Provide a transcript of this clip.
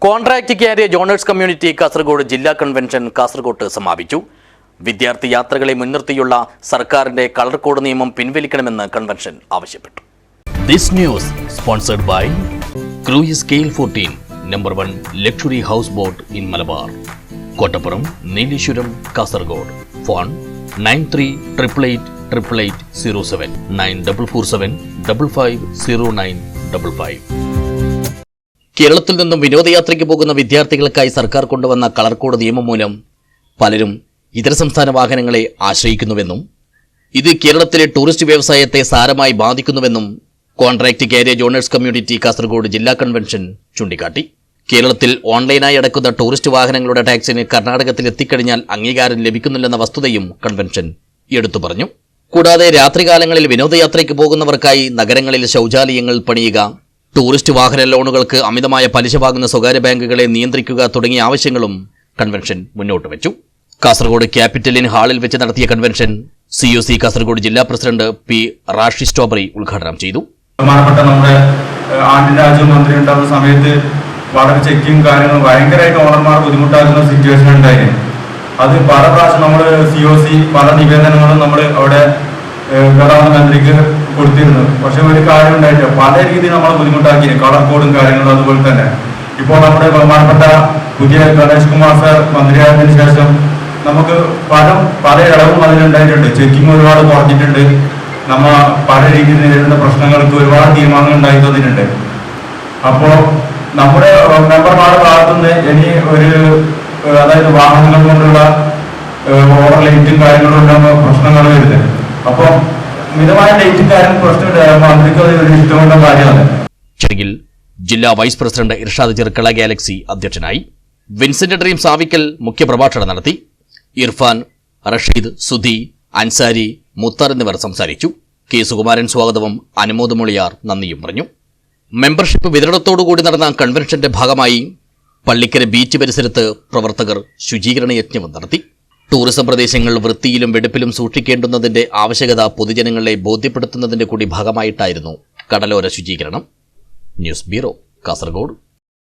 Contract carriage owners community Kasaragod ജില്ലാ convention Kasaragod സമാപിച്ചു. വിദ്യാർത്ഥി യാത്രകളെ മുൻനിർത്തിയുള്ള സർക്കാരിന്റെ കളർ കോഡ് നിയമം പിൻവലിക്കണമെന്ന് കൺവെൻഷൻ ആവശ്യപ്പെട്ടു. This news sponsored by Cruise Scale 14, number 1 luxury houseboat in Malabar, Kottapuram, Neelishwaram, Kasaragod. Phone 93888807 9447 550955. കേരളത്തിൽ നിന്നും വിനോദയാത്രയ്ക്ക് പോകുന്ന വിദ്യാർത്ഥികൾക്കായി സർക്കാർ കൊണ്ടുവന്ന കളർ കോഡ് നിയമം മൂലം പലരും ഇതര സംസ്ഥാന വാഹനങ്ങളെ ആശ്രയിക്കുന്നുവെന്നും ഇത് കേരളത്തിലെ ടൂറിസ്റ്റ് വ്യവസായത്തെ സാരമായി ബാധിക്കുന്നുവെന്നും contract carriage owners community Kasaragod ജില്ലാ കൺവെൻഷൻ ചൂണ്ടിക്കാട്ടി. കേരളത്തിൽ ഓൺലൈനായി അടക്കുന്ന ടൂറിസ്റ്റ് വാഹനങ്ങളുടെ ടാക്സിന് കർണാടകത്തിൽ എത്തിക്കഴിഞ്ഞാൽ അംഗീകാരം ലഭിക്കുന്നില്ലെന്ന വസ്തുതയും കൺവെൻഷൻ എടുത്തു പറഞ്ഞു. കൂടാതെ രാത്രികാലങ്ങളിൽ വിനോദയാത്രയ്ക്ക് പോകുന്നവർക്കായി നഗരങ്ങളിൽ ശൌചാലയങ്ങൾ പണിയുക, ടൂറിസ്റ്റ് വാഹന ലോണുകൾക്ക് അമിതമായ പലിശ വാങ്ങുന്ന സ്വകാര്യ ബാങ്കുകളെ നിയന്ത്രിക്കുക തുടങ്ങിയ ആവശ്യങ്ങളും കൺവെൻഷൻ മുന്നോട്ട് വെച്ചു. കാസർഗോഡ് ക്യാപിറ്റലിൻ ഹാളിൽ വെച്ച് നടത്തിയ കൺവെൻഷൻ COC കാസർഗോഡ് ജില്ലാ പ്രസിഡന്റ് P. റാഷി സ്ട്രോബറി ഉദ്ഘാടനം ചെയ്തു. ബഹുമാനപ്പെട്ട നമ്മുടെ ആന്റണി മന്ത്രി ഉണ്ടാകുന്ന സമയത്ത് വളരെ ചെക്കിങ് കാര്യങ്ങൾ ഭയങ്കരമായിട്ട് ഓണർമാർ ബുദ്ധിമുട്ടാകുന്ന സിറ്റുവേഷൻ ഉണ്ടായിരുന്നു. അത് പല പ്രാവശ്യം നമ്മൾ COC പല നിവേദനങ്ങളും നമ്മൾ അവിടെ ഗതാഗത മന്ത്രിക്ക് കൊടുത്തിരുന്നു. പക്ഷെ ഒരു കാര്യം ഉണ്ടായിട്ട് പല രീതിയിൽ നമ്മളെ ബുദ്ധിമുട്ടാക്കിയിരുന്നു, കളർ കോഡും കാര്യങ്ങളും. അതുപോലെ തന്നെ ഇപ്പോൾ നമ്മുടെ ബഹുമാനപ്പെട്ട പുതിയ ഗണേഷ് കുമാർ സാർ മന്ത്രിയായതിനു ശേഷം നമുക്ക് പല ഇളവും അതിലുണ്ടായിട്ടുണ്ട്. ചെക്കിങ് ഒരുപാട് കുറഞ്ഞിട്ടുണ്ട്. നമ്മൾ പല രീതിയിൽ നേരിടുന്ന പ്രശ്നങ്ങൾക്ക് ഒരുപാട് തീരുമാനങ്ങൾ ഉണ്ടായി തന്നിട്ടുണ്ട്. അപ്പോൾ നമ്മുടെ മെമ്പർമാരുടെ ഭാഗത്തുനിന്ന് ഇനി അതായത് വാഹനങ്ങൾ കൊണ്ടുള്ള ഓവർ ലൈറ്റും കാര്യങ്ങളും ഉണ്ടാകുന്ന പ്രശ്നങ്ങൾ വരുന്നത്. അപ്പോൾ മിതമായ ലൈറ്റും കാര്യം പ്രശ്നമില്ല, മന്ത്രിക്ക് ഒരു ഇഷ്ടമുള്ള കാര്യമാണ്. ചടങ്ങിൽ ജില്ലാ vice president Irshad Cherukkala galaxy അധ്യക്ഷനായി. വിൻസെന്റ് ഡ്രീം സാവിക്കൽ മുഖ്യപ്രഭാഷണം നടത്തി. ഇർഫാൻ, റഷീദ്, സുധി, അൻസാരി, മുത്താർ എന്നിവർ സംസാരിച്ചു. K. സുകുമാരൻ സ്വാഗതവും അനുമോദ് മൊളിയാർ നന്ദിയും പറഞ്ഞു. മെമ്പർഷിപ്പ് വിതരണത്തോടുകൂടി നടന്ന കൺവെൻഷന്റെ ഭാഗമായി പള്ളിക്കര ബീച്ച് പരിസരത്ത് പ്രവർത്തകർ ശുചീകരണ യജ്ഞവും നടത്തി. ടൂറിസം പ്രദേശങ്ങൾ വൃത്തിയിലും വെടുപ്പിലും സൂക്ഷിക്കേണ്ടുന്നതിന്റെ ആവശ്യകത പൊതുജനങ്ങളെ ബോധ്യപ്പെടുത്തുന്നതിന്റെ കൂടി ഭാഗമായിട്ടായിരുന്നു കടലോര ശുചീകരണം. News bureau, Kasaragod.